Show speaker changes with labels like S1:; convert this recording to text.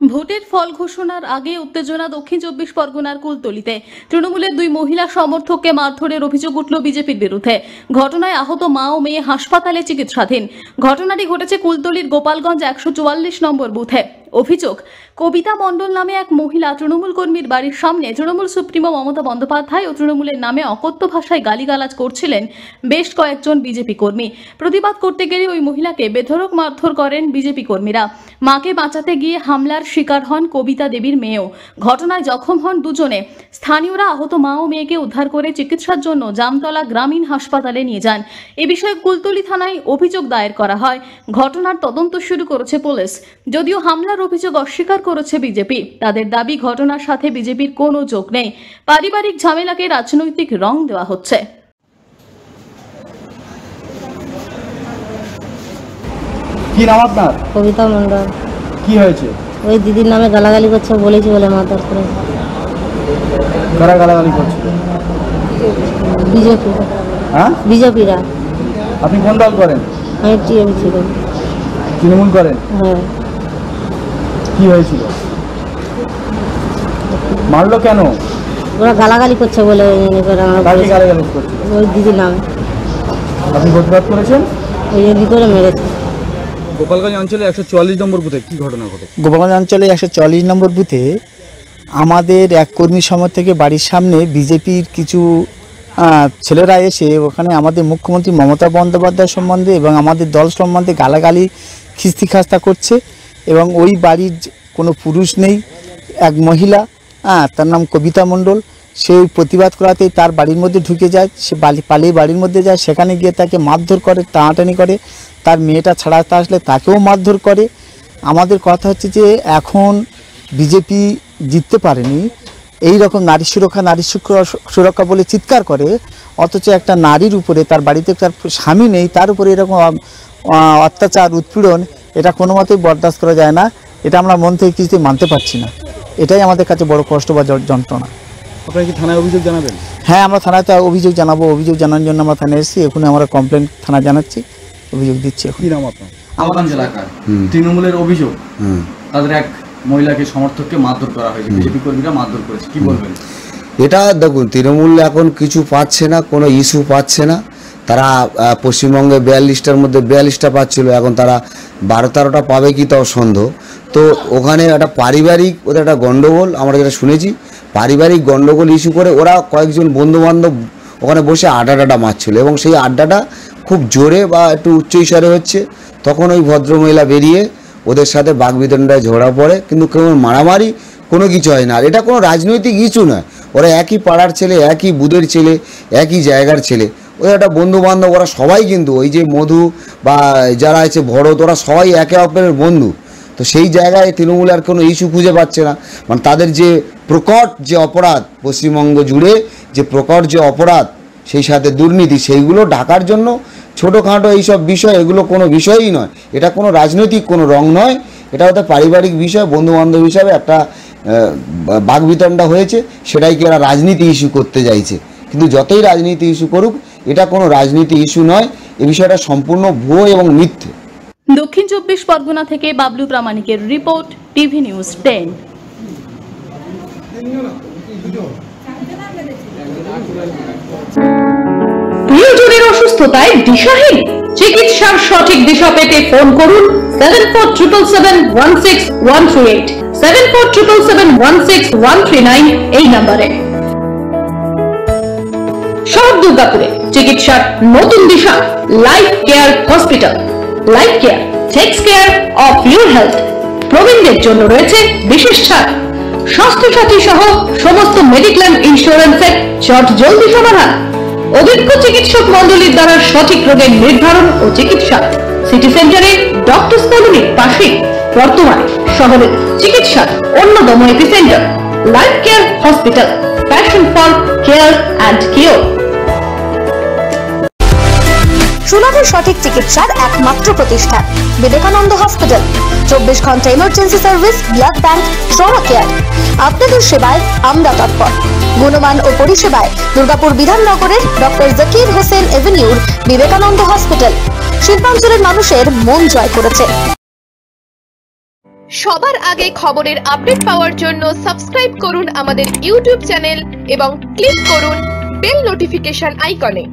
S1: ভোটের ফল ঘোষণার আগে উত্তেজনা দক্ষিণ 24 পরগনার কুলতলিতে। তৃণমূলের দুই মহিলা সমর্থককে মারধরের অভিযোগ উঠল বিজেপির বিরুদ্ধে। ঘটনায় আহত মা ও মেয়ে হাসপাতালে চিকিৎসাধীন। ঘটনাটি ঘটেছে কুলতলির গোপালগঞ্জ 144 নম্বর বুথে। অভিযোগ, কবিতা মণ্ডল নামে এক মহিলা তৃণমূল কর্মীর বাড়ির সামনে তৃণমূল সুপ্রিমো মমতা বন্দ্যোপাধ্যায় ও তৃণমূলের নামে অকথ্য ভাষায় গালিগালাজ করছিলেন বেশ কয়েকজন বিজেপি কর্মী। প্রতিবাদ করতে গেলে ওই মহিলাকে বেধড়ক মারধর করেন বিজেপি কর্মীরা। মাকে বাঁচাতে গিয়ে হামলার শিকার হন কবিতা দেবীর মেয়েও। ঘটনায় জখম হন দুজনে। স্থানীয়রা আহত মা ও মেয়েকে উদ্ধার করে চিকিৎসার জন্য জামতলা গ্রামীণ হাসপাতালে নিয়ে যান। এ বিষয়ে কুলতলি থানায় অভিযোগ দায়ের করা হয়। ঘটনার তদন্ত শুরু করেছে পুলিশ। যদিও হামলার অভিযোগ অস্বীকার করেছে বিজেপি। তাদের দাবি, ঘটনার সাথে বিজেপির কোনো যোগ নেই। পারিবারিক ঝামেলাকে রাজনৈতিক রং দেওয়া হচ্ছে।
S2: কি নাম আপনার?
S3: কবিতা মণ্ডল।
S2: কি হয়েছে?
S3: ওই দিদির নামে গালাগালি করছে, বলেছি বলে মারধর করে।
S2: কারা গালাগালি করছে?
S3: বিজেপি।
S2: হ্যাঁ,
S3: বিজেপিরা।
S2: আপনি কোন দল করেন?
S3: আমি টিএমসি ছিল।
S2: তৃণমূল করেন?
S3: হ্যাঁ।
S2: কি হয়েছিল? মারলো কেন?
S3: ওরা গালাগালি করছে বলে।
S2: কাকে গালাগালি করছে?
S3: ওই দিদির নামে।
S2: আপনি প্রতিবাদ করেছেন?
S3: ওই দিদি করে মেরেছে।
S2: গোপালগঞ্জ অঞ্চলে 144 নম্বর বুথে কি ঘটনা ঘটে?
S4: গোপালগঞ্জ অঞ্চলে 144 নম্বর বুথে আমাদের এক কর্মী সমর্থকে বাড়ির সামনে বিজেপির কিছু ছেলেরা এসে ওখানে আমাদের মুখ্যমন্ত্রী মমতা বন্দ্যোপাধ্যায় সম্বন্ধে এবং আমাদের দল সম্বন্ধে গালাগালি খিস্তি খাস্তা করছে। এবং ওই বাড়ির কোনো পুরুষ নেই, এক মহিলা, তার নাম কবিতা মণ্ডল। সেই প্রতিবাদ করাতেই তার বাড়ির মধ্যে ঢুকে যায়। সে পালিয়ে বাড়ির মধ্যে যায়, সেখানে গিয়ে তাকে মারধর করে, টানাটানি করে। তার মেয়েটা ছাড়াতে আসলে তাকেও মারধর করে। আমাদের কথা হচ্ছে যে এখন বিজেপি জিততে পারেনি, এই রকম নারী সুরক্ষা বলে চিৎকার করে, অথচ একটা নারীর উপরে, তার বাড়িতে তার স্বামী নেই, তার উপরে এরকম অত্যাচার উৎপীড়ন, এটা কোনো মতেই বরদাস্ত করা যায় না। এটা আমরা মন থেকে কিছুতেই মানতে পারছি না। এটাই আমাদের কাছে বড় কষ্ট বা যন্ত্রণা।
S2: আপনারা কি থানায় অভিযোগ জানাবেন?
S4: হ্যাঁ, আমরা থানাতে অভিযোগ জানাবো। অভিযোগ জানানোর জন্য আমরা থানায় এসেছি। এখন আমরা কমপ্লেন থানা জানাচ্ছি, অভিযোগ দিচ্ছি।
S2: কি নাম আপনার? আমাদের এলাকায় তৃণমূলের অভিযোগ, তাদের এক মহিলাকে সমর্থককে মারধর করা হয়েছে, বিজেপি কর্মীরা মারধর করেছে, কি বলবেন?
S5: এটা দেখুন, তৃণমূল এখন কিছু পাচ্ছে না, কোনো ইস্যু পাচ্ছে না। তারা পশ্চিমবঙ্গে 42টার মধ্যে 42টা পাচ্ছিল, এখন তারা 12-13টা পাবে কি তাও সন্দেহ। তো ওখানে একটা পারিবারিক ওদের একটা গণ্ডগোল, আমরা যেটা শুনেছি, পারিবারিক গণ্ডগোল ইস্যু করে ওরা কয়েকজন বন্ধুবান্ধব ওখানে বসে আড্ডা মারছিল এবং সেই আড্ডাটা খুব জোরে বা একটু উচ্চস্বরে হচ্ছে। তখন ওই ভদ্রমহিলা বেরিয়ে ওদের সাথে বাগবিতণ্ডায় ঝগড়া পড়ে, কিন্তু কেউ মারামারি কোনো কিছু হয় না। আর এটা কোনো রাজনৈতিক ইস্যু নয়, ওরা একই পাড়ার ছেলে, একই বুথের ছেলে, একই জায়গার ছেলে, ওদের একটা বন্ধুবান্ধব। ওরা সবাই কিন্তু ওই যে মধু বা যারা আছে ভরত, ওরা সবাই একে অপরের বন্ধু। তো সেই জায়গায় তৃণমূল আর কোনো ইস্যু খুঁজে পাচ্ছে না। মানে তাদের যে প্রকট যে অপরাধ, পশ্চিমবঙ্গ জুড়ে যে প্রকট যে অপরাধ, সেই সাথে দুর্নীতি, সেইগুলো ঢাকার জন্য ছোটোখাটো এইসব বিষয়, এগুলো কোনো বিষয়ই নয়। এটা কোনো রাজনৈতিক কোনো রং নয়, এটা ওদের পারিবারিক বিষয়, বন্ধুবান্ধব হিসাবে একটা বাগবিতণ্ডা হয়েছে, সেটাই কি এরা রাজনীতি ইস্যু করতে চাইছে। কিন্তু যতই রাজনীতি ইস্যু করুক, এটা কোনো রাজনীতি ইস্যু নয়। এই বিষয়টা সম্পূর্ণ ভুয়ো এবং মিথ্যে।
S1: দক্ষিণ 24 পরগনা থেকে বাবলু প্রামাণিকের রিপোর্ট, টিভি নিউজ 10।
S6: প্রিয়জনের অসুস্থতায় দিশাহীন? চিকিৎসার সঠিক দিশা পেতে ফোন করুন 7477716138, 7477716139 এই নম্বরে। শহর দুর্গাপুরে চিকিৎসার নতুন দিশা, life care hospital. Life care takes care of your health. প্রবীণদের জন্য রয়েছে বিশেষ ছাড়। স্বাস্থ্য সাথী সহ সমস্ত মেডিক্লেম ইন্স্যুরেন্সের চট জলদি সমাধান। অভিজ্ঞ চিকিৎসক মন্ডলীর দ্বারা সঠিক রোগের নির্ধারণ ও চিকিৎসা। সিটি সেন্টারে ডক্টরস কলোনির পাশে বর্তমানে শহরের চিকিৎসার অন্যতম epicentre life care hospital, passion for care and cure.
S7: সুলভে সঠিক চিকিৎসার একমাত্র প্রতিষ্ঠান বিবেকানন্দ হসপিটাল। 24 ঘন্টা emergency service, blood bank, trauma care. আপনাদের সেবায় আমরা তৎপর। গুণমান ও পরিষেবায় দুর্গাপুর বিধাননগরের ডক্টর জাকির হোসেন এভিনিউর বিবেকানন্দ হসপিটাল। শিল্পাঞ্চলের মানুষের মন জয় করেছে।
S8: সবার আগে খবরের আপডেট পাওয়ার জন্য সাবস্ক্রাইব করুন আমাদের ইউটিউব চ্যানেল এবং ক্লিক করুন বেল নোটিফিকেশন আইকনে।